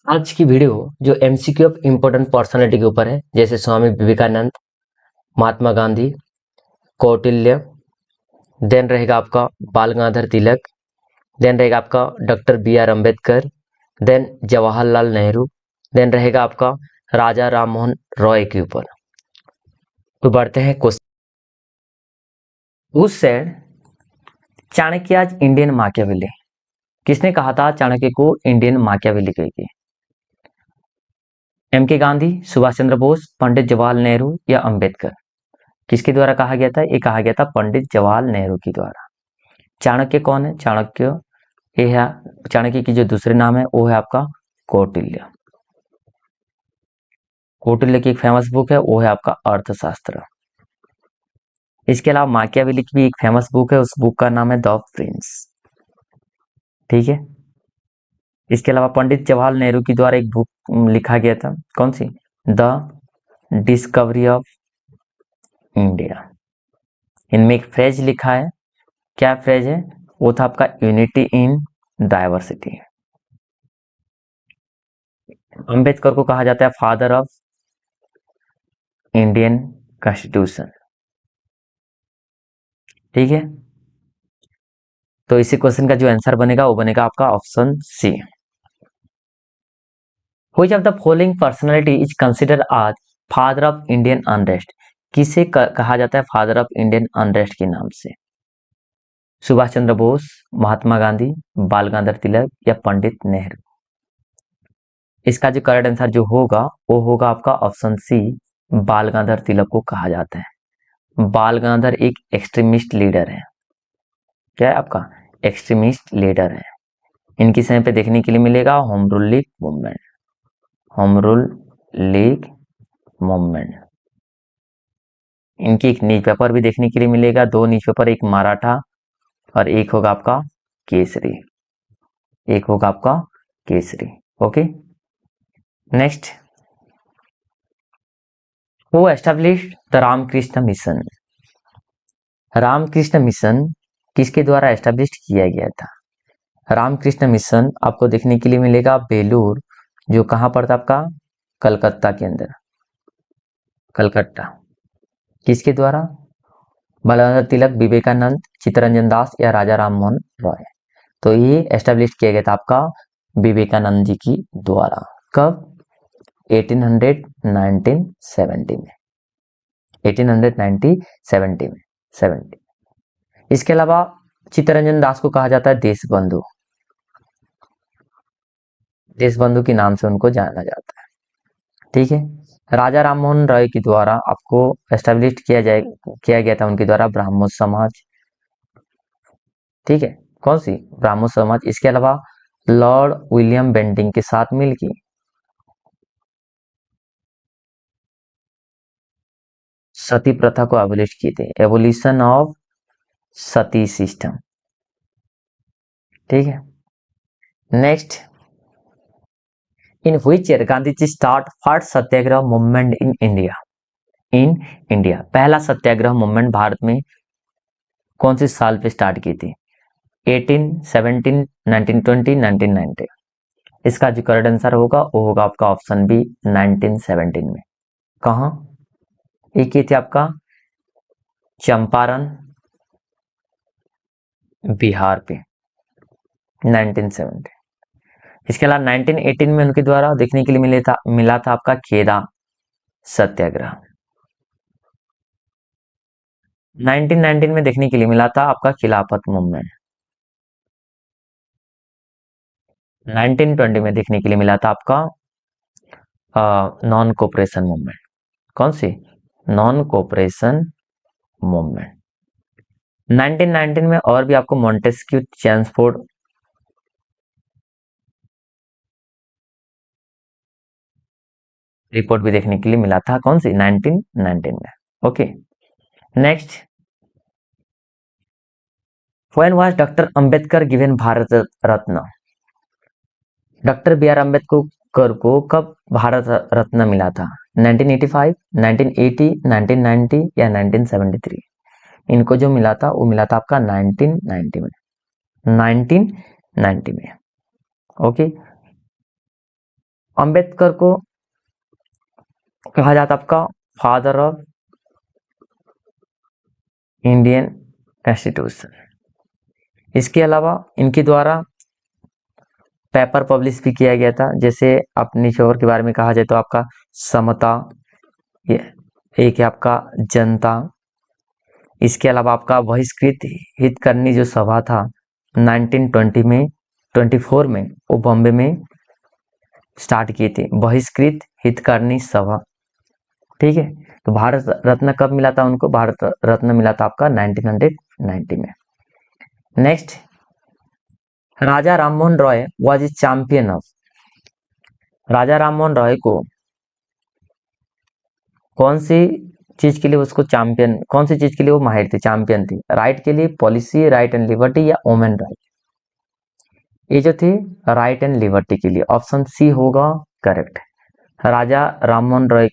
आज की वीडियो जो एमसीक्यू ऑफ इम्पोर्टेंट पर्सनालिटी के ऊपर है, जैसे स्वामी विवेकानंद, महात्मा गांधी, कौटिल्य, देन रहेगा आपका बाल गंगाधर तिलक, देन रहेगा आपका doctor B R Ambedkar, then Jawaharlal Nehru, then रहेगा आपका राजा राममोहन रॉय के ऊपर। तो बढ़ते हैं क्वेश्चन। उस सेड चाणक्य आज इंडियन माकियावेली। किसने कहा था चाणक्य को इंडियन माकियावेली कह के? एम के गांधी, सुभाष चंद्र बोस, पंडित जवाहरलाल नेहरू या अंबेडकर? किसके द्वारा कहा गया था? ये कहा गया था पंडित जवाहरलाल नेहरू के द्वारा। चाणक्य कौन है? चाणक्य ये है, चाणक्य की जो दूसरे नाम है वो है आपका कौटिल्य। कौटिल्य की एक फेमस बुक है, वो है आपका अर्थशास्त्र। इसके अलावा माकियावेली की भी एक फेमस बुक है, उस बुक का नाम है द प्रिंस। ठीक है। इसके अलावा पंडित जवाहरलाल नेहरू के द्वारा एक बुक लिखा गया था, कौन सी? The discovery of India. इनमें एक फ्रेज लिखा है, क्या फ्रेज है? वो था आपका यूनिटी इन डाइवर्सिटी। अंबेडकर को कहा जाता है फादर ऑफ इंडियन कॉन्स्टिट्यूशन। ठीक है। तो इसी क्वेश्चन का जो आंसर बनेगा वो बनेगा आपका option C. Which of the following personality is consider as father of Indian unrest? किसे कहा जाता है फादर ऑफ इंडियन अनरेस्ट के नाम से? सुभाष चंद्र बोस, महात्मा गांधी, बाल गंगाधर तिलक या पंडित नेहरू? इसका जो करेक्ट आंसर जो होगा वो होगा आपका ऑप्शन सी, बाल गंगाधर तिलक को कहा जाता है। बाल गंगाधर एक एक्सट्रीमिस्ट लीडर है। क्या है आपका? एक्सट्रीमिस्ट लीडर है। इनकी समय पे देखने के लिए मिलेगा home rule league movement. Home rule league movement. इनकी एक न्यूज पेपर भी देखने के लिए मिलेगा, दो न्यूज पेपर, एक मराठा और एक होगा आपका केसरी। एक होगा आपका Kesari. Okay. Next, who established the Ramakrishna mission? Ramakrishna mission किसके द्वारा एस्टैब्लिश किया गया था? रामकृष्ण मिशन आपको देखने के लिए मिलेगा बेलूर, जो कहां पर था आपका? कलकत्ता के अंदर। कलकत्ता। किसके द्वारा? बाल गंगाधर तिलक, विवेकानंद, चित्तरंजन दास या राजा राममोहन रॉय? तो ये एस्टेब्लिश किया गया था आपका विवेकानंद जी की द्वारा। कब? 1870 में। 1870 में 70। इसके अलावा चित्तरंजन दास को कहा जाता है देशबंधु। देशबंधु के नाम से उनको जाना जाता है। ठीक है। राजा राममोहन रॉय के द्वारा आपको एस्टेब्लिश किया गया था उनके द्वारा ब्राह्मो समाज। ठीक है। कौन सी? ब्राह्मो समाज। इसके अलावा लॉर्ड विलियम बेंटिंग के साथ मिलकर सती प्रथा को एबोलिश किए थे। Abolition of sati system. ठीक है। Next, in which year Gandhi ji start first satyagraha movement in India? In India पहला सत्याग्रह मूवमेंट भारत में कौन से साल पे स्टार्ट की थी? 1817, 1920, 1990? इसका जो करेक्ट आंसर होगा वो होगा आपका ऑप्शन बी, 1917 में। कहा? एक ये थे आपका चंपारण, बिहार पे, 1970। इसके अलावा 1918 में उनके द्वारा देखने के लिए मिला था आपका खेदा सत्याग्रह। 1919 में देखने के लिए मिला था आपका खिलाफत मूवमेंट। 1920 में देखने के लिए मिला था आपका नॉन कोऑपरेशन मूवमेंट। कौन सी? Non cooperation movement. 1919 में और भी आपको मॉन्टेस्क्यू चैम्सफोर्ड रिपोर्ट भी देखने के लिए मिला था। कौन सी? 1919 में। Okay. Next, when was doctor Ambedkar given Bharat Ratna? Doctor B R Ambedkar को कब भारत रत्न मिला था? 1985, 1980, 1990 या 1973? इनको जो मिला था वो मिला था आपका 1990 में। 1990 में। ओके। अंबेडकर को कहा जाता आपका फादर ऑफ इंडियन कॉन्स्टिट्यूशन। इसके अलावा इनके द्वारा पेपर पब्लिश भी किया गया था, जैसे अपनी शोर के बारे में कहा जाए तो आपका समता, ये एक है आपका जनता। इसके अलावा आपका बहिष्कृत हितकर्नी जो सभा था 1920 में 24 में वो बॉम्बे में स्टार्ट किए थे, बहिष्कृत हितकर्नी सभा। ठीक है, तो भारत रत्न कब मिला था उनको? भारत रत्न मिला था आपका 1990 में। Next, Raja Rammohan Roy was a champion of. Raja Rammohan Roy को कौन सी चीज के लिए उसको चैंपियन, कौन सी चीज के लिए वो माहिर थे, चैंपियन थी? राइट के लिए, पॉलिसी, राइट एंड लिबर्टी या वुमेन राइट? ये जो थी राइट एंड लिबर्टी के लिए, ऑप्शन सी होगा करेक्ट। राजा राममोहन रॉय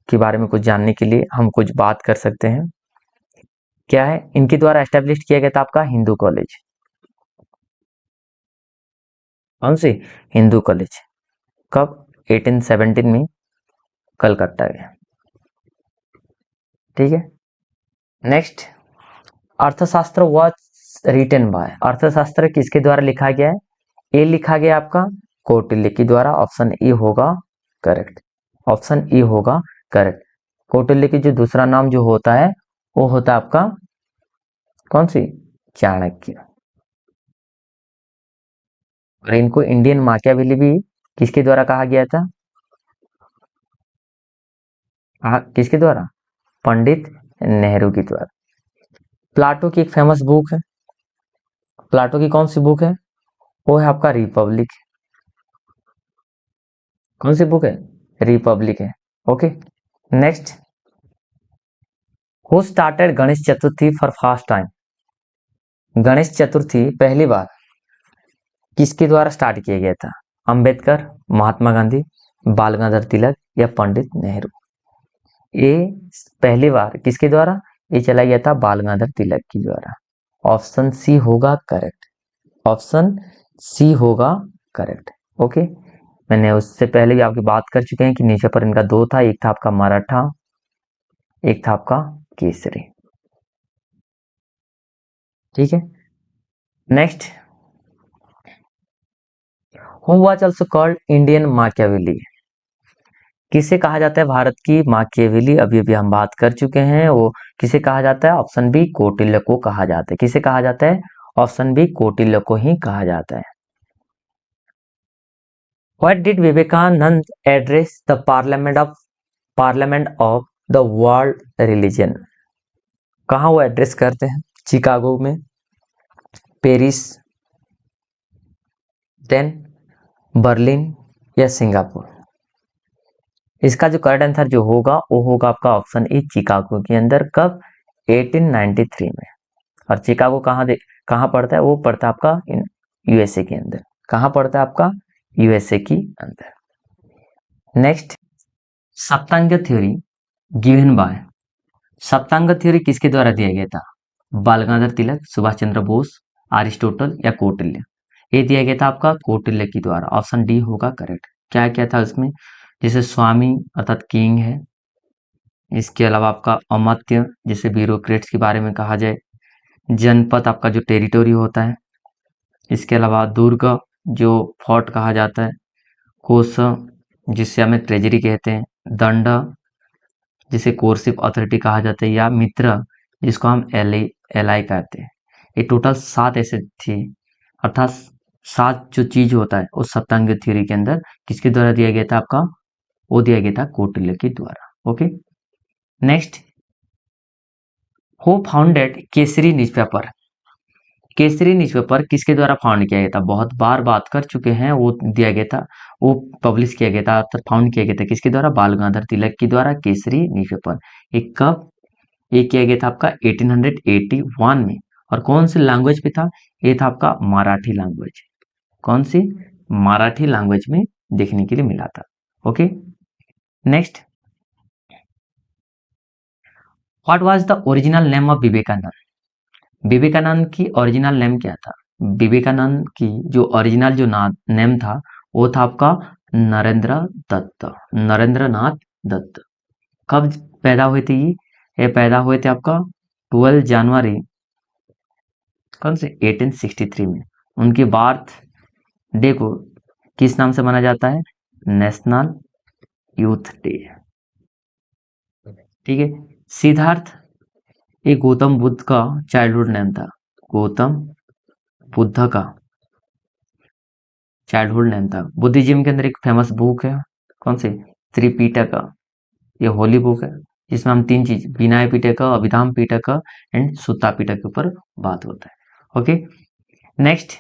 के बारे में कुछ जानने के लिए हम कुछ बात कर सकते हैं। क्या है? इनके द्वारा एस्टेब्लिश किया गया था आपका हिंदू कॉलेज। कौन सी? हिंदू कॉलेज। कब? 1817 में कलकत्ता में। ठीक है, नेक्स्ट, अर्थशास्त्र वाज रिटन बाय। अर्थशास्त्र किसके द्वारा लिखा गया है? ए लिखा गया आपका कौटिल्य के द्वारा, ऑप्शन ए होगा करेक्ट। ऑप्शन ए होगा करेक्ट। कौटिल्य की जो दूसरा नाम जो होता है वो होता है आपका कौन सी? चाणक्य। और इनको इंडियन माकियावेली भी किसके द्वारा कहा गया था? किसके द्वारा? पंडित नेहरू के द्वारा। प्लाटो की एक फेमस बुक है, प्लाटो की कौन सी बुक है? वो है आपका रिपब्लिक। कौन सी बुक है? रिपब्लिक है। Okay, next, who started Ganesh Chaturthi for first time. Ganesh Chaturthi पहली बार किसके द्वारा स्टार्ट किया गया था? अंबेडकर, महात्मा गांधी, बाल गंगाधर तिलक या पंडित नेहरू? ये पहली बार किसके द्वारा ये चला गया था? बाल गंगाधर तिलक के द्वारा। ऑप्शन सी होगा करेक्ट। ऑप्शन सी होगा करेक्ट। ओके, मैंने उससे पहले भी आपकी बात कर चुके हैं कि नीचे पर इनका दो था, एक था आपका मराठा, एक था आपका केसरी। ठीक है, next, who was also called Indian माकियावेली। किसे कहा जाता है भारत की माकियावेली? अभी अभी हम बात कर चुके हैं, वो किसे कहा जाता है? ऑप्शन बी कौटिल्य को कहा जाता है। किसे कहा जाता है? ऑप्शन बी कौटिल्य को ही कहा जाता है। What did Vivekananda address the parliament of the world religion. कहाँ वो एड्रेस करते हैं? चिकागो में, पेरिस, देन बर्लिन या सिंगापुर? इसका जो करेक्ट आंसर जो होगा वो होगा आपका ऑप्शन ए चिकागो के अंदर। कब? 1893 में। और चिकागो कहाँ पड़ता है? वो पड़ता है आपका यूएसए के अंदर। कहाँ पड़ता है आपका? यूएसए के अंदर। Next, saptang theory given by. Saptang theory किसके द्वारा दिया गया था? बाल गंगाधर तिलक, सुभाष चंद्र बोस, अरिस्टोटल या कौटिल्य? ये दिया गया था आपका कौटिल्य के द्वारा। ऑप्शन डी होगा करेक्ट। क्या क्या था उसमें? जैसे स्वामी अर्थात किंग है, इसके अलावा आपका अमात्य जैसे ब्यूरोक्रेट्स के बारे में कहा जाए, जनपद आपका जो टेरिटोरी होता है, इसके अलावा दुर्ग जो फोर्ट कहा जाता है, कोष जिसे हमें ट्रेजरी कहते हैं, दंड जिसे कोर्सिव अथॉरिटी कहा जाता है, या मित्र जिसको हम एलआई कहते हैं। ये टोटल 7 ऐसे थी, अर्थात 7 जो चीज होता है उस सप्तांग थ्योरी के अंदर किसके द्वारा दिया गया था आपका? वो दिया गया था कौटिल्य के द्वारा। Okay, next, who founded Kesari newspaper. Kesari newspaper किसके द्वारा फाउंड किया गया था? बहुत बार बात कर चुके हैं, वो दिया गया था, वो पब्लिश किया गया था, अर्थात फाउंड किया गया था किसके द्वारा? बाल गंगाधर तिलक के द्वारा केसरी न्यूज़पेपर। ये कब ये किया गया था आपका? 1881 में। और कौन सी लैंग्वेज पे था? ये था आपका मराठी लैंग्वेज। कौन सी? मराठी लैंग्वेज में देखने के लिए मिला था। Okay, next, what was the original name of Vivekananda. Vivekananda की ओरिजिनल नेम क्या था? विवेकानंद की जो ओरिजिनल जो नेम था वो था आपका नरेंद्र दत्त, नरेंद्रनाथ दत्त। कब पैदा हुए थे ये पैदा हुए थे आपका 12 जनवरी कौन से 1863 में। उनकी बार्थ डे को किस नाम से माना जाता है? National youth day. ठीक है। सिद्धार्थ ये गौतम बुद्ध का चाइल्डहुड नेम था। गौतम बुद्ध का चाइल्डहुड नेम था। बुद्धिज्म के अंदर एक फेमस बुक है कौन सी? त्रिपिटका। ये होली बुक है जिसमें हम तीन चीज विनय पिटका, अभिधाम पिटका एंड सुत्ता पिटक के ऊपर बात होता है। Okay next,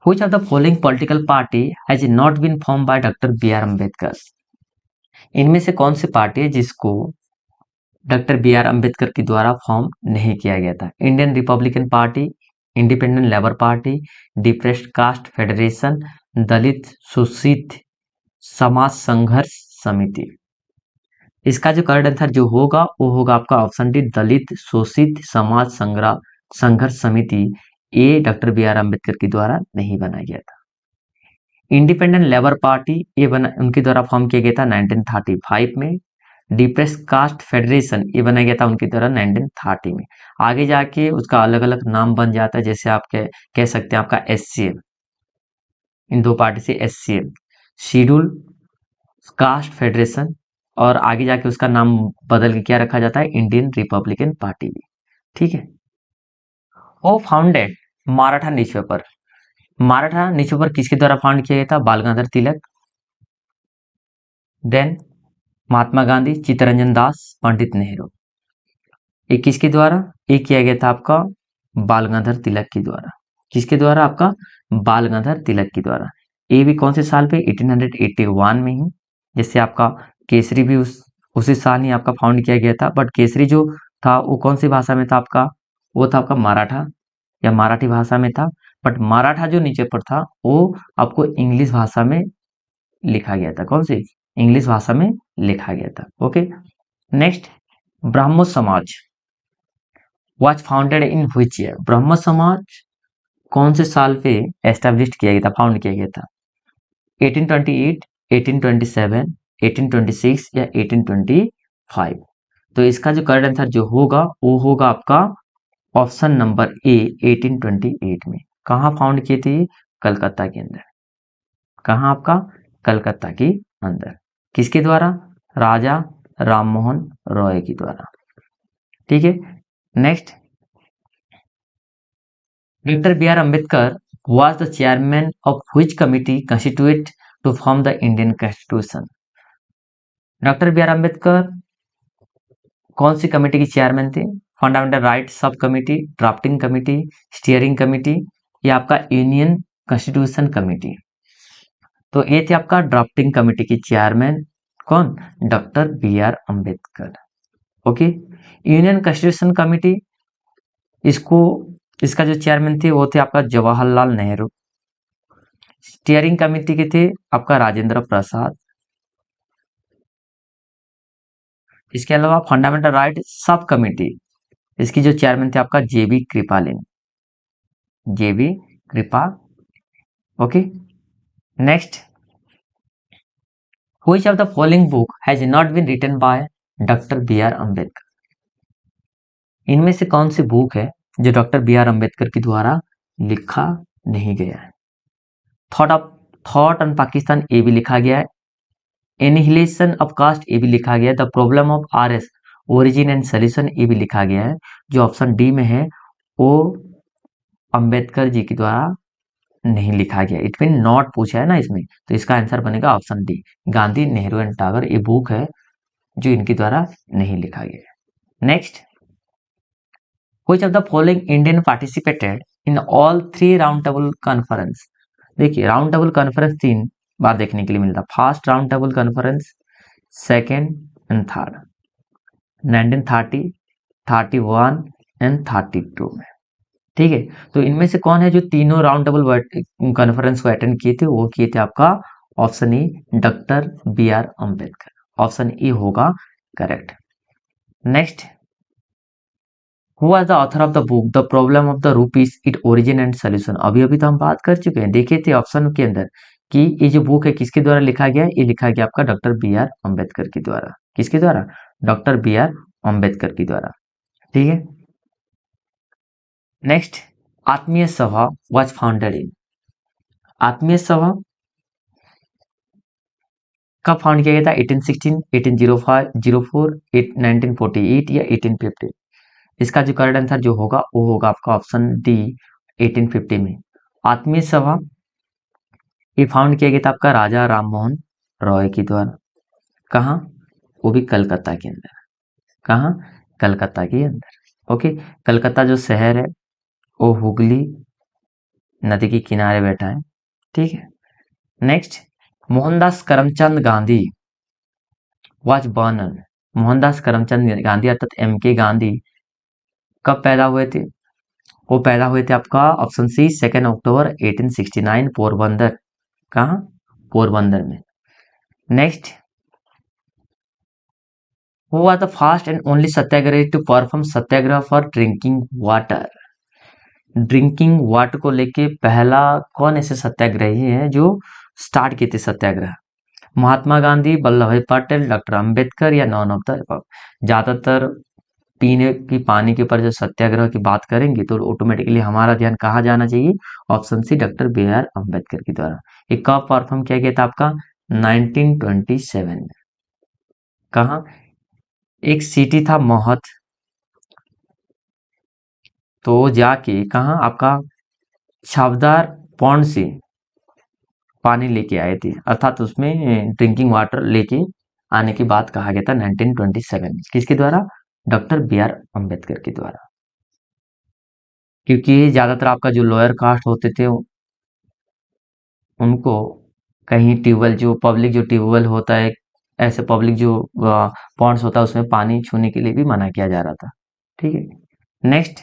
which of the following political party has not been form by doctor B R Ambedkar? इनमें से कौन सी पार्टी है जिसको डॉक्टर बी आर अम्बेडकर के द्वारा फॉर्म नहीं किया गया था? Indian Republican Party, Independent Labour Party, Depressed Caste Federation, Dalit Shoshit Samaj संघर्ष समिति। इसका जो करेक्ट आंसर जो होगा वो होगा आपका ऑप्शन डी, दलित शोषित समाज संघर्ष समिति। ये डॉक्टर बी आर अम्बेडकर के द्वारा नहीं बनाया गया था। इंडिपेंडेंट लेबर पार्टी ये बना उनके द्वारा फॉर्म किया गया था 1935 में। डिप्रेस कास्ट फेडरेशन ये बनाया गया था उनके द्वारा 1930 में। आगे जाके उसका अलग अलग नाम बन जाता है, जैसे आप कह सकते हैं आपका एससीएम, इन दो पार्टी से एससीएम शेड्यूल कास्ट फेडरेशन, और आगे जाके उसका नाम बदल के क्या रखा जाता है? इंडियन रिपब्लिकन पार्टी भी। ठीक है। वो founded Maratha newspaper. Maratha newspaper किसके द्वारा फाउंड किया गया था? बाल गंगाधर तिलक, देन महात्मा गांधी, चित्तरंजन दास, पंडित नेहरू। ये किसके द्वारा? ये किया गया था आपका बाल गंगाधर तिलक के द्वारा। किसके द्वारा? आपका बाल गंगाधर तिलक के द्वारा। ये भी कौन से साल पे? 1881 में ही। जैसे आपका केसरी भी उसी साल ही आपका फाउंड किया गया था, बट केसरी जो था वो कौन सी भाषा में था आपका? वो था आपका मराठा या मराठी भाषा में था, बट मराठा जो नीचे पर था वो आपको इंग्लिश भाषा में लिखा गया था। कौन सी? इंग्लिश भाषा में लिखा गया था। ओके नेक्स्ट, ब्राह्मो समाज was founded in which year? ब्रह्म समाज कौन से साल पे एस्टेब्लिश किया गया था, फाउंड किया गया था? 1828, 1827, 1826 या 1825? तो इसका जो करेक्ट आंसर जो होगा वो होगा आपका ऑप्शन नंबर ए, 1828 में। कहाँ फाउंड किए थे? कलकत्ता के अंदर। कहाँ आपका? कलकत्ता के अंदर। किसके द्वारा? राजा राममोहन रॉय के द्वारा। ठीक है। Next, doctor B R Ambedkar was the chairman of which committee constituted to form the Indian Constitution? Doctor B R Ambedkar कौन सी कमेटी के चेयरमैन थे? Fundamental right sub committee, drafting committee, steering committee या आपका यूनियन कॉन्स्टिट्यूशन कमेटी? तो ये थे आपका ड्राफ्टिंग कमेटी के चेयरमैन कौन? Doctor B R Ambedkar. Okay union constitution committee इसका जो चेयरमैन थे वो थे आपका जवाहरलाल नेहरू। स्टीयरिंग कमेटी के थे आपका राजेंद्र प्रसाद। इसके अलावा फंडामेंटल राइट सब कमेटी इसकी जो चेयरमैन थे आपका जेबी Kripalani. JB Kripa. Okay next, which of the following book has not been written by doctor B R Ambedkar? इनमें से कौन सी बुक है जो डॉक्टर बी आर अम्बेडकर के द्वारा लिखा नहीं गया है? थॉट ऑन पाकिस्तान ये भी लिखा गया है। एनिहिलेशन ऑफ कास्ट ये भी लिखा गया है। The problem of RS origin and solution ये भी लिखा गया है। जो ऑप्शन डी में है वो अंबेडकर जी के द्वारा नहीं लिखा गया। इट मीन नॉट पूछा है ना इसमें, तो इसका आंसर बनेगा option D, Gandhi Nehru and Tagore. ये बुक है जो इनके द्वारा नहीं लिखा गया है। Next, which of the following Indian participated in all 3 round table conference? देखिए राउंड टेबल कॉन्फ्रेंस 3 बार देखने के लिए मिलता है। First round table conference, second and third, 1930, 31 and 32 में। ठीक है। तो इनमें से कौन है जो तीनों राउंड टेबल कॉन्फ्रेंस को अटेंड किए थे? वो किए थे आपका option E, doctor B R Ambedkar. Option E होगा correct. Next, who was the author of the book the problem of the rupees it origin and solution. अभी अभी तो हम बात कर चुके हैं, देखे थे ऑप्शन के अंदर कि ये जो बुक है किसके द्वारा लिखा गया है, ये लिखा गया आपका डॉक्टर बी आर अम्बेडकर के द्वारा। किसके द्वारा? डॉक्टर बी आर अम्बेडकर के द्वारा। ठीक है। नेक्स्ट, आत्मीय सभा वाज फाउंडेड इन। आत्मीय सभा कब फाउंड किया गया था? 1816, 1805, 04, 1948 या 1850? इसका जो करेक्ट आंसर जो होगा वो होगा आपका ऑप्शन डी 1850 में। आत्मीय सभा ये फाउंड किया गया था आपका राजा राम मोहन रॉय के द्वारा। कहाँ? वो भी कलकत्ता के अंदर। कहाँ? कलकत्ता के अंदर। ओके। कलकत्ता जो शहर है वो हुगली नदी के किनारे बैठा है। ठीक है। Next, Mohandas Karamchand Gandhi was born. Mohandas Karamchand Gandhi अर्थात एम के गांधी कब पैदा हुए थे? वो पैदा हुए थे आपका ऑप्शन सी 2 अक्टूबर 1869 पोरबंदर। कहाँ? पोरबंदर में। Next, who was the first and only satyagrahi to perform satyagraha for drinking water. Drinking water को लेके पहला कौन ऐसे सत्याग्रही है जो स्टार्ट किए थे सत्याग्रह? महात्मा गांधी, वल्लभ भाई पटेल, डॉक्टर अंबेडकर या नॉन ऑफ द अबव? ज्यादातर पीने की पानी के ऊपर जो सत्याग्रह की बात करेंगे तो ऑटोमेटिकली हमारा ध्यान कहाँ जाना चाहिए? Option C doctor B R Ambedkar के द्वारा। ये कब परफॉर्म किया गया था आपका? 1927 में। कहाँ? एक सिटी था महत, तो जाके कहाँ आपका छावदार पॉन्ड से पानी लेके आए थे, अर्थात उसमें ड्रिंकिंग वाटर लेके आने की बात कहा गया था 1927 में। किसके द्वारा? डॉक्टर बी आर अम्बेडकर के द्वारा। क्योंकि ज्यादातर आपका जो लोअर कास्ट होते थे उनको कहीं ट्यूबवेल जो पब्लिक जो ट्यूबवेल होता है, ऐसे पब्लिक जो पॉन्ड्स होता है उसमें पानी छूने के लिए भी मना किया जा रहा था। ठीक है। Next,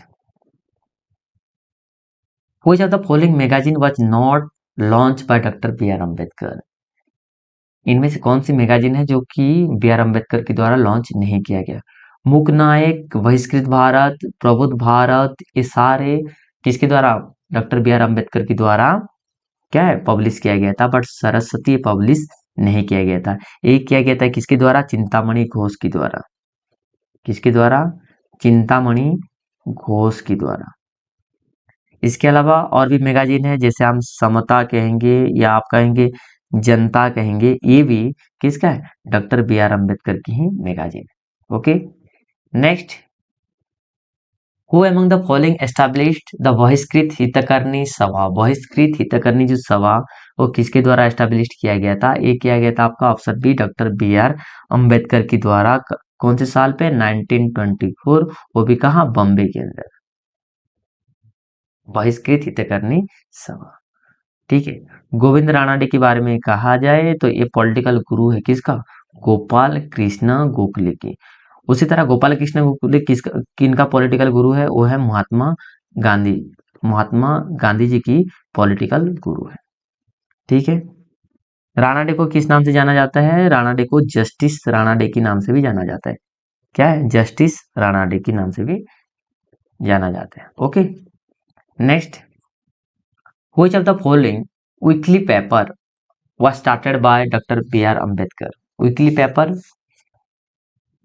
which of the following magazine was not launch by doctor B R Ambedkar. इनमें से कौन सी मैगजीन है जो कि बी आर अम्बेडकर के द्वारा लॉन्च नहीं किया गया? मूक नायक, बहिष्कृत भारत, प्रबुद्ध भारत, ये सारे किसके द्वारा? डॉक्टर बी आर अम्बेडकर के द्वारा क्या है पब्लिश किया गया था, बट सरस्वती पब्लिश नहीं किया गया था। एक किया गया था किसके द्वारा? चिंतामणि घोष के द्वारा। किसके द्वारा? चिंतामणि घोष के द्वारा। इसके अलावा और भी मैगजीन है, जैसे हम समता कहेंगे या आप कहेंगे जनता कहेंगे, ये भी किसका है? डॉक्टर बी आर अम्बेडकर की ही magazine. Okay. Next, who among the following established the Bahishkrit Hitkarini सभा। बहिष्कृत हितकर्णी जो सभा वो किसके द्वारा एस्टैब्लिश किया गया था? ये किया गया था आपका option B doctor B R Ambedkar के द्वारा। कौन से साल पे? 1924। वो भी कहाँ? बॉम्बे के अंदर। बहिष्कृत हितकर्णी सभा। ठीक है। गोविंद रानाडे के बारे में कहा जाए तो ये पॉलिटिकल गुरु है किसका? गोपाल कृष्ण गोखले की। उसी तरह गोपाल कृष्ण गोखले किसका किनका पॉलिटिकल गुरु है? वो है महात्मा गांधी। महात्मा गांधी जी की पॉलिटिकल गुरु है। ठीक है। रानाडे को किस नाम से जाना जाता है? रानाडे को जस्टिस रानाडे के नाम से भी जाना जाता है। क्या है? जस्टिस रानाडे के नाम से भी जाना जाता है। Okay. Next, which of the following weekly paper was started by doctor B R Ambedkar. Weekly paper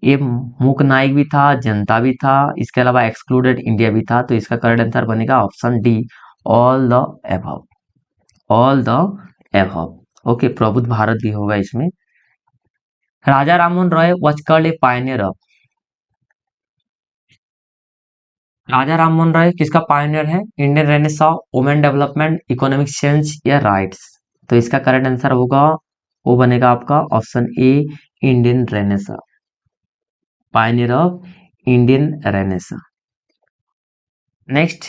ये मूक नायक भी था, जनता भी था, इसके अलावा एक्सक्लूडेड इंडिया भी था, तो इसका करेक्ट आंसर बनेगा option D all the above. All the above. Okay. Prabuddha Bharat भी होगा इसमें। Raja Rammohan Roy was called a pioneer of. Raja Rammohan Roy किसका पायनियर है? Indian renaissance, women development, economic change या राइट्स? तो इसका करेक्ट आंसर होगा वो बनेगा आपका option A Indian renaissance. Pioneer of Indian renaissance. Next,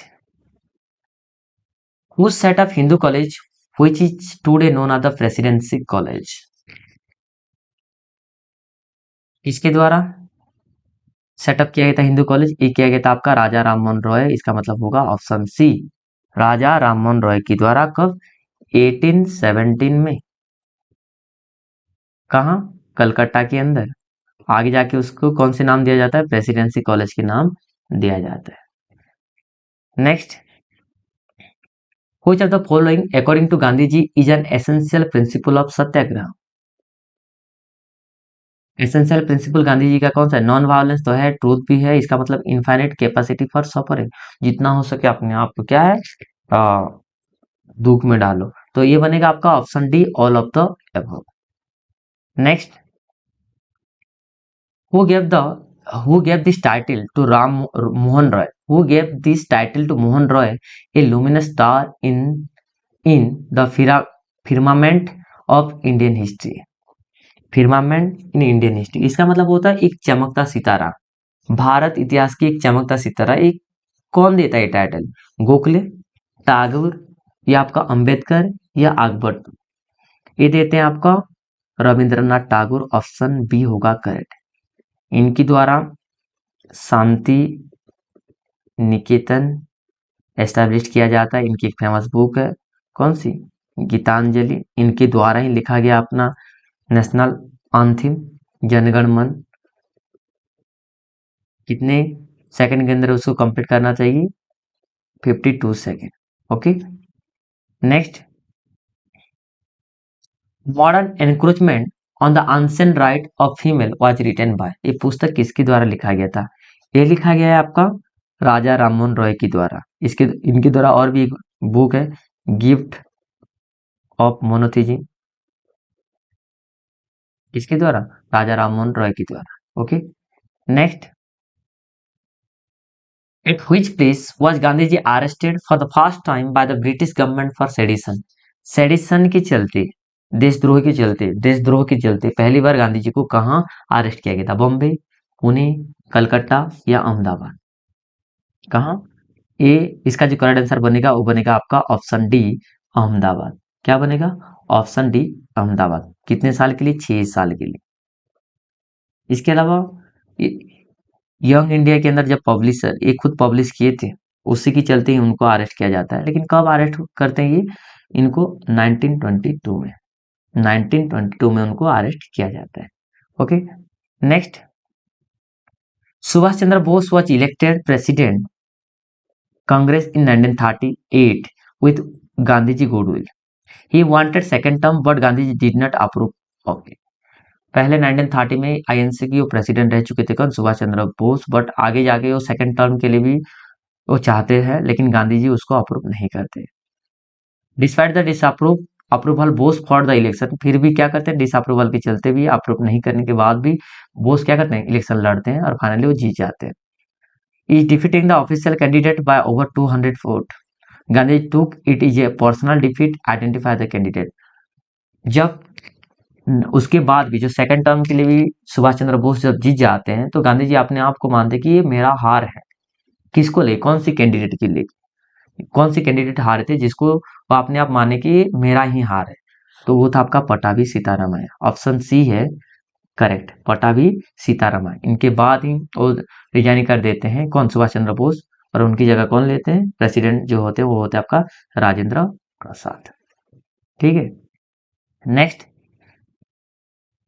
who set up Hindu college which is today known as the presidency college। किसके द्वारा setup किया गया था हिंदू कॉलेज? ये किया गया था आपका राजा राममोहन रॉय। इसका मतलब होगा ऑप्शन सी राजा राममोहन रॉय के द्वारा। कब? 1817 में। कहाँ? कलकत्ता के अंदर। आगे जाके उसको कौन से नाम दिया जाता है? प्रेसिडेंसी कॉलेज के नाम दिया जाता है। Next, which of the following according to Gandhi ji is an essential principle of satyagraha? Essential principle Gandhi ji का कौन सा है? नॉन वायलेंस तो है, ट्रूथ भी है, इसका मतलब इनफाइनाइट कैपेसिटी फॉर सफरिंग, जितना हो सके अपने आप को क्या है, आ, दुख में डालो। तो ये बनेगा आपका option D, all of the above. Next, who gave the who gave this title to Ram Mohan Roy? Who gave this title to Mohan Roy, a luminous star in the firmament of Indian history? firmament in Indian history, इसका मतलब होता है एक चमकता सितारा, भारत इतिहास की एक चमकता सितारा। एक कौन देता है टाइटल? गोखले, टैगोर, या आपका अंबेडकर, या अकबर? ये देते हैं आपका रविंद्रनाथ टैगोर, ऑप्शन बी होगा करेक्ट। इनकी द्वारा शांति निकेतन एस्टैब्लिश किया जाता है। इनकी एक फेमस बुक है, कौन सी? गीतांजलि। इनके द्वारा ही लिखा गया अपना नेशनल आंथिम जनगण मन। कितने सेकंड के अंदर उसको कंप्लीट करना चाहिए? 52 second. Okay, next, modern encroachment on the ancient right of female was written by, ये पुस्तक किसके द्वारा लिखा गया था? ये लिखा गया है आपका राजा राममोहन रॉय के द्वारा। इसके इनके द्वारा और भी एक बुक है, गिफ्ट ऑफ मोनोथिज्म, किसके द्वारा? राजा राममोहन रॉय के द्वारा। Okay, next, at which place was Gandhi ji arrested for the first time by the British government for sedition? Sedition के चलते, देशद्रोह के चलते पहली बार गांधी जी को कहाँ अरेस्ट किया गया था? बॉम्बे, पुणे, कलकत्ता, या अहमदाबाद? कहाँ? ए, इसका जो करेक्ट आंसर बनेगा वो बनेगा आपका ऑप्शन डी, अहमदाबाद। क्या बनेगा? Option D, Ahmedabad. कितने साल के लिए? 6 साल के लिए। इसके अलावा यंग इंडिया के अंदर जब पब्लिशर ये खुद पब्लिश किए थे, उसी के चलते ही उनको अरेस्ट किया जाता है। लेकिन कब अरेस्ट करते हैं ये? इनको 1922 में, 1922 में उनको अरेस्ट किया जाता है। Okay, next, Subhash Chandra Bose was elected president Congress in 1938 with Gandhiji goodwill. He wanted second term but Gandhiji did not approve. Okay, पहले 1930 में आईएनसी की वो प्रेसिडेंट रह चुके थे कौन? सुभाष चंद्र बोस। बट आगे जाके वो सेकंड टर्म के लिए भी वो चाहते हैं, लेकिन गांधी जी उसको अप्रूव नहीं करते। Despite the disapprove approval Bose for the election, फिर भी क्या करते हैं? डिसअप्रूवल के चलते भी, अप्रूव नहीं करने के बाद भी बोस क्या करते हैं? इलेक्शन लड़ते हैं और फाइनली वो जीत जाते हैं। Is defeating the official candidate by over 200 vote, Gandhi took it is a personal defeat, identify the candidate. जब उसके बाद भी जो सेकंड टर्म के लिए भी सुभाष चंद्र बोस जब जीत जाते हैं, तो गांधी जी अपने आप को मानते कि ये मेरा हार है। किसको ले? कौन सी कैंडिडेट के लिए? कौन सी कैंडिडेट हारे थे जिसको वो अपने आप माने कि मेरा ही हार है? तो वो था आपका पटाभी सीतारामैया। ऑप्शन सी है करेक्ट, पटाभी सीतारामैया। इनके बाद ही वो रिजाइन कर देते हैं कौन? सुभाष चंद्र बोस। और उनकी जगह कौन लेते हैं? प्रेसिडेंट जो होते हैं वो होते हैं आपका राजेंद्र प्रसाद। ठीक है, next,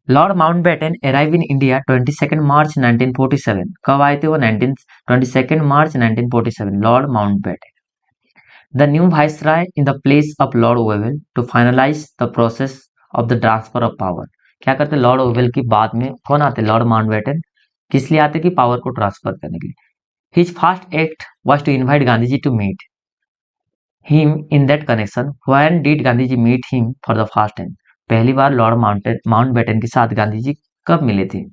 Lord Mountbatten arrive in India 22 मार्च 1947। कब आए थे वो? 22 मार्च 1947, Lord Mountbatten. The new viceroy in the place of Lord Wavell to finalize the process of the transfer of power। क्या करते? लॉर्ड ओवेल की बाद में कौन आते? Lord Mountbatten. किस लिए आते? कि पावर को ट्रांसफर करने के लिए। His first act was to invite Gandhiji to meet him in that connection। When did Gandhiji meet him for the first time? पहली बार लॉर्ड माउंटबेटन के साथ गांधी जी कब मिले थे?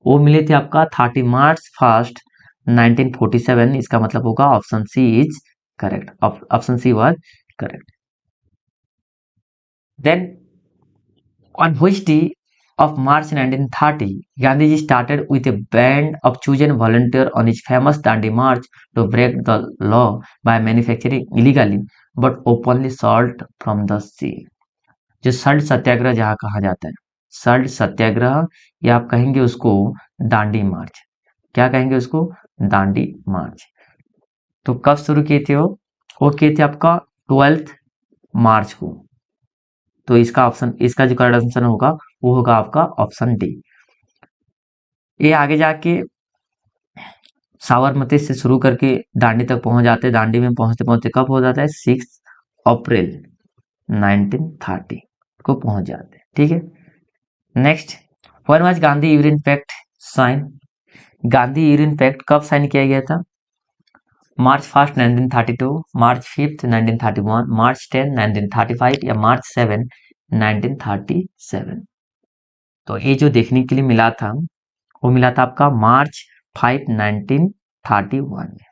वो मिले थे आपका 30 मार्च 1 1947। इसका मतलब होगा option C is correct, option C was correct. Then on which day of March 1930 Gandhiji started with a band of chosen volunteers on his famous Dandi March to break the law by manufacturing illegally but openly salt from the sea। जो सल्ट सत्याग्रह जहाँ कहा जाता है, सल्ट सत्याग्रह, या आप कहेंगे उसको दांडी मार्च। क्या कहेंगे उसको? दांडी मार्च। तो कब शुरू किए थे वो किए थे आपका 12 मार्च को। तो इसका ऑप्शन, इसका जो करेक्ट आंसर होगा वो होगा आपका ऑप्शन डी। ये आगे जाके साबरमती से शुरू करके दांडी तक पहुंच जाते, दांडी में पहुंचते पहुंचते कब हो जाता है 6 अप्रैल 1930 को पहुंच जाते हैं। ठीक है, next, when was Gandhi Irwin pact sign? Gandhi Irwin pact कब साइन किया गया था? मार्च 1 1932, मार्च 5 1931, मार्च 10 1935 या मार्च 7 1937? तो ये जो देखने के लिए मिला था वो मिला था आपका मार्च 5 1931 में।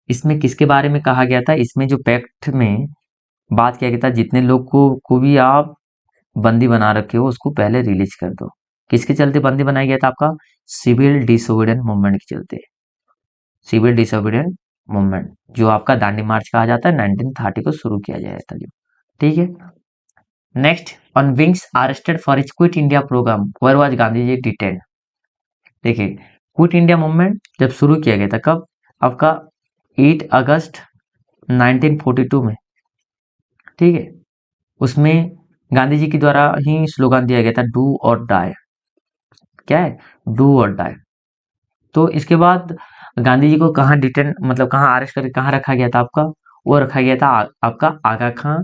इसमें किसके बारे में कहा गया था? इसमें जो पैक्ट में बात किया गया था, जितने लोग को भी आप बंदी बना रखे हो उसको पहले रिलीज कर दो। किसके चलते बंदी बनाया गया था? आपका सिविल डिसोबीडियंट मूवमेंट के चलते। सिविल डिसोबीडियंट मूवमेंट जो आपका दांडी मार्च कहा जाता है, 1930 को शुरू किया गया था जो। ठीक है, नेक्स्ट, ऑन विंग्स arrested for his quit India programme, where was Gandhi ji detained? देखिए, क्विट इंडिया मूवमेंट जब शुरू किया गया था कब? आपका 8 अगस्त 1942 में। ठीक है, उसमें गांधी जी के द्वारा ही स्लोगन दिया गया था, डू और डाई। क्या है? डू और डाई। तो इसके बाद गांधी जी को कहाँ डिटेन, मतलब कहाँ अरेस्ट करके कहाँ रखा गया था आपका? वो रखा गया था आपका आगा खां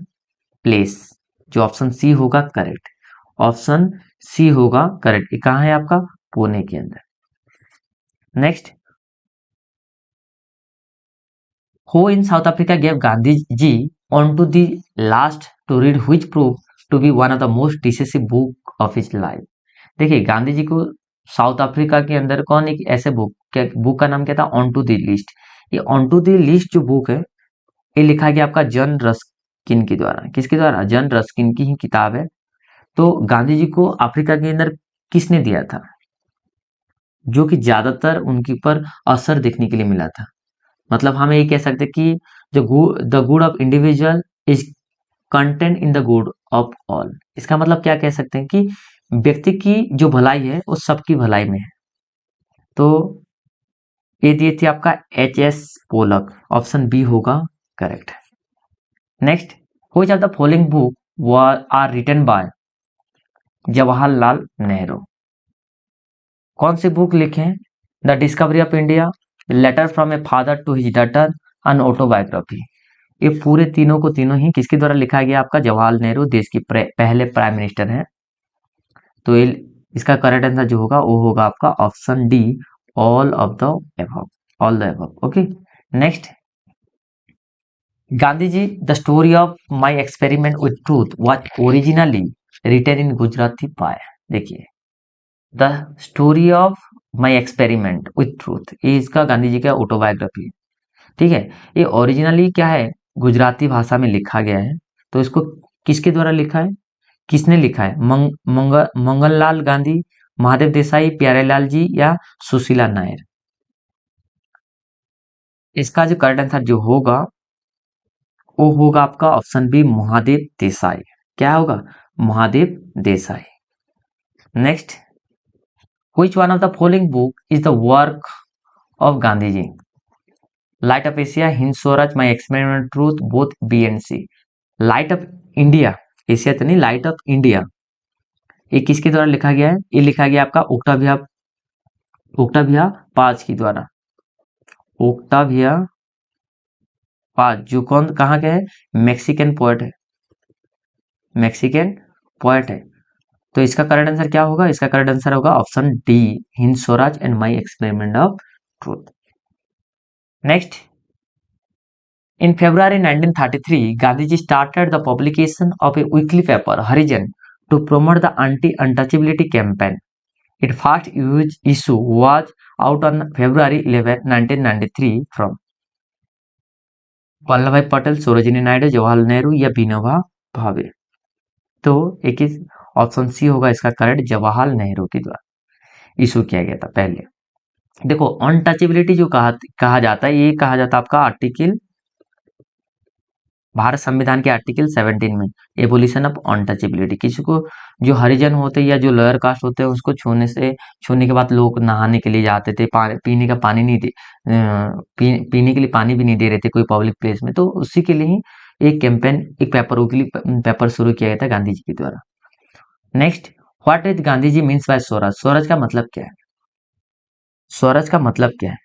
प्लेस, जो ऑप्शन सी होगा करेक्ट। ऑप्शन सी होगा करेक्ट। ये कहाँ है आपका? पुणे के अंदर। Next, who in South Africa gave Gandhi ji on to the last to read which prove to be one of the most decisive book of his life? देखिए, गांधी जी को साउथ अफ्रीका के अंदर कौन एक ऐसे बुक का नाम क्या था? On to the list. ये ऑन टू द लिस्ट जो बुक है ये लिखा गया आपका जॉन रस्किन के द्वारा। किसके द्वारा? जॉन रस्किन की ही किताब है। तो गांधी जी को अफ्रीका के अंदर किसने दिया था, जो कि ज्यादातर उनके ऊपर असर देखने के लिए मिला था? मतलब हम ये कह सकते हैं कि the good of individual is content in the good of all. इसका मतलब क्या कह सकते हैं कि व्यक्ति की जो भलाई है वो सबकी भलाई में है। तो ये दिए थे आपका H.S. पोलक। ऑप्शन बी होगा correct. Next, which of the following book are written by Jawaharlal Nehru? कौन सी बुक लिखे? The discovery of India, letter from a father to his daughter, an autobiography. ये पूरे तीनों को तीनों ही किसके द्वारा लिखा गया? आपका जवाहरलाल नेहरू, देश के पहले प्राइम मिनिस्टर हैं। तो ये इसका करेक्ट आंसर जो होगा वो होगा आपका option D, all of the above. All the above. Okay, next, Gandhi ji the story of my experiment with truth was originally written in Gujarati by? देखिए, the story of my experiment with truth ये इसका गांधी जी का autobiography है। ठीक है, ये originally क्या है? गुजराती भाषा में लिखा गया है। तो इसको किसके द्वारा लिखा है? किसने लिखा है? मंगललाल गांधी, महादेव देसाई, प्यारेलाल जी या सुशीला नायर? इसका जो करेक्ट आंसर जो होगा वो होगा आपका ऑप्शन बी, महादेव देसाई। क्या होगा? Mahadev Desai. Next, which one of the following book is the work of Gandhi ji? Light of Asia, Hind Swaraj, my experiment truth, both B and C. Light of India, Asia तो नहीं, लाइट ऑफ इंडिया ये किसके द्वारा लिखा गया है? ये लिखा गया आपका ओक्टाविया पाज के द्वारा। ओक्टाविया पाज जो कौन कहाँ के है? मैक्सिकन पोएट है। मैक्सिकन पोएट है। तो इसका करेक्ट आंसर क्या होगा? इसका करेक्ट आंसर होगा option D, Hind Swaraj and my experiment of truth. Next, in February 1933, Gandhiji started the publication of a weekly paper, Harijan, to promote the anti-untouchability campaign. Its first issue was out on February 11, 1993 from Vallabh भाई पटेल, सरोजिनी नायडू, जवाहरलाल नेहरू या विनोबा भावे? तो एक option C होगा इसका correct, Jawaharlal Nehru के द्वारा issue किया गया था पहले। देखो, अनटचेबिलिटी जो कहा जाता है, ये कहा जाता है आपका आर्टिकल, भारत संविधान के आर्टिकल 17 में, एबोलिशन ऑफ अनटचेबिलिटी। किसी को जो हरिजन होते या जो लोअर कास्ट होते हैं उसको छूने के बाद लोग नहाने के लिए जाते थे, पीने का पानी नहीं दे पीने के लिए पानी भी नहीं दे रहे थे कोई पब्लिक प्लेस में। तो उसी के लिए ही एक कैंपेन, एक पेपर शुरू किया गया था गांधी जी के द्वारा। Next, what is Gandhi ji means by swaraj? Swaraj का मतलब क्या है? स्वराज का मतलब क्या है?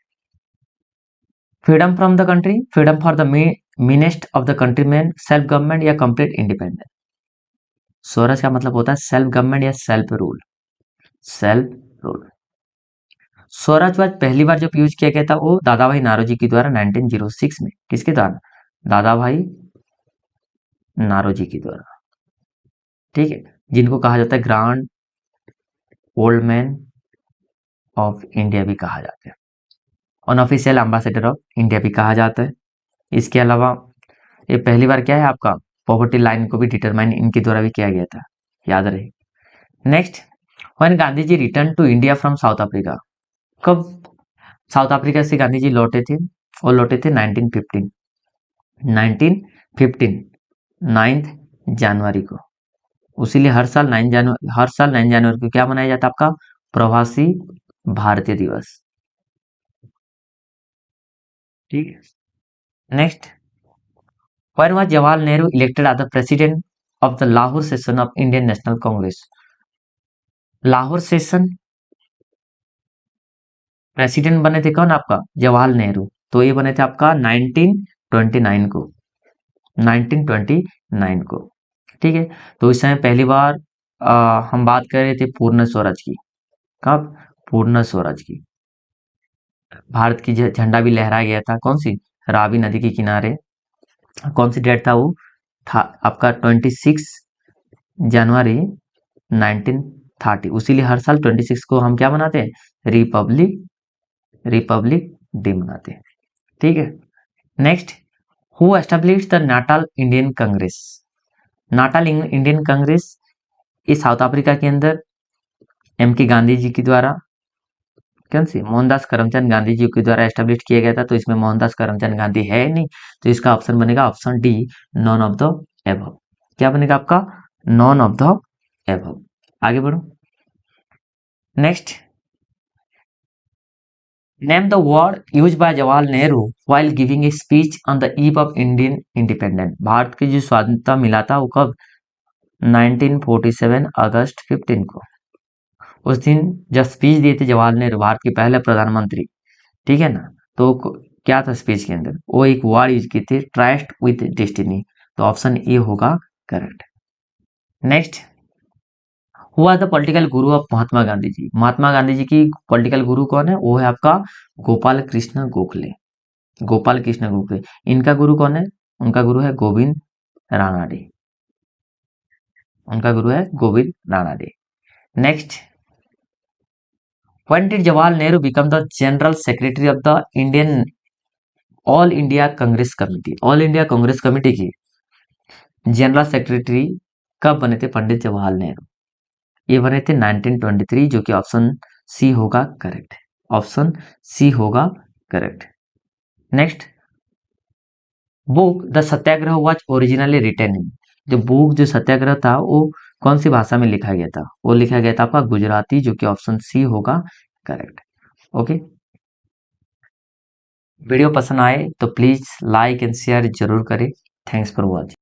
Freedom from the country, freedom for the meanest of the countryman, self government या कंप्लीट इंडिपेंडेंस। स्वराज का मतलब होता है सेल्फ गवर्नमेंट या सेल्फ रूल। Self rule. स्वराजवाद पहली बार जब यूज किया गया था वो दादा भाई नारोजी के द्वारा 1906 में। किसके द्वारा? दादा भाई नारोजी के द्वारा। ठीक है, जिनको कहा जाता है grand old man of India भी कहा जाता है, अनऑफिशियल एम्बेसडर ऑफ इंडिया भी कहा जाता है। इसके अलावा ये पहली बार क्या है आपका पॉवर्टी लाइन को भी डिटरमाइन इनके द्वारा भी किया गया था, याद रहे। Next, when Gandhi ji return to India from South Africa, कब साउथ अफ्रीका से गांधी जी लौटे थे? वो लौटे थे 1915, 1915 9 जनवरी को। उसीलिए हर साल 9 जनवरी को क्या मनाया जाता है आपका प्रवासी भारतीय दिवस। ठीक है। Next, when was Jawaharlal Nehru elected as the president of the Lahore session of Indian National Congress. Lahore session president बने थे कौन आपका? जवाहरलाल नेहरू। तो ये बने थे आपका 1929 को, 1929 को। ठीक है, तो इस समय पहली बार हम बात कर रहे थे पूर्ण स्वराज की। कब? पूर्ण स्वराज की। भारत की झंडा भी लहराया गया था, कौन सी? रावी नदी के किनारे। कौन सी डेट था वो? था आपका 26 जनवरी 1930। उसीलिए हर साल 26 को हम क्या मनाते हैं? रिपब्लिक रिपब्लिक डे मनाते हैं। ठीक है। Next, who establish the natal Indian Congress. Natal Indian Congress इस साउथ अफ्रीका के अंदर एम के गांधी जी के द्वारा, कौन सी? मोहनदास करमचंद गांधी जी के द्वारा एस्टेब्लिश किया गया था। तो इसमें मोहनदास करमचंद गांधी है नहीं, तो इसका ऑप्शन बनेगा option D, none of the above. क्या बनेगा आपका? None of the above. आगे बढ़ो। Next, name the word use by Jawaharlal Nehru while giving a speech on the eve of Indian independence. Bharat की जो स्वाधीनता मिला था वो कब? 1947 अगस्त 15 को। उस दिन जब स्पीच दिए थे जवाहरलाल नेहरू, भारत के पहले प्रधानमंत्री, ठीक है ना, तो क्या था स्पीच के अंदर? वो एक वर्ड यूज की थी, ट्रस्ट विथ डेस्टिनी। तो ऑप्शन ए होगा करेक्ट। नेक्स्ट, हुआ the political Guru of Mahatma Gandhi ji. Mahatma Gandhi ji की पॉलिटिकल गुरु कौन है? वो है आपका गोपाल कृष्ण गोखले। गोपाल कृष्ण गोखले। इनका गुरु कौन है? उनका गुरु है गोविंद रानाडे। उनका गुरु है Govind Ranade. Next, when did Jawaharlal Nehru become the general secretary of the Indian all India Congress committee? All India Congress committee की जनरल सेक्रेटरी कब बने थे पंडित जवाहरलाल नेहरू? ये बने थे 1923, जो कि ऑप्शन सी होगा करेक्ट। ऑप्शन सी होगा correct. Next, book the Satyagraha was originally written in. जो बुक जो सत्याग्रह था वो कौन सी भाषा में लिखा गया था? वो लिखा गया था आपका गुजराती, जो कि ऑप्शन सी होगा करेक्ट। ओके, वीडियो पसंद आए तो प्लीज लाइक एंड शेयर जरूर करें। Thanks for watching.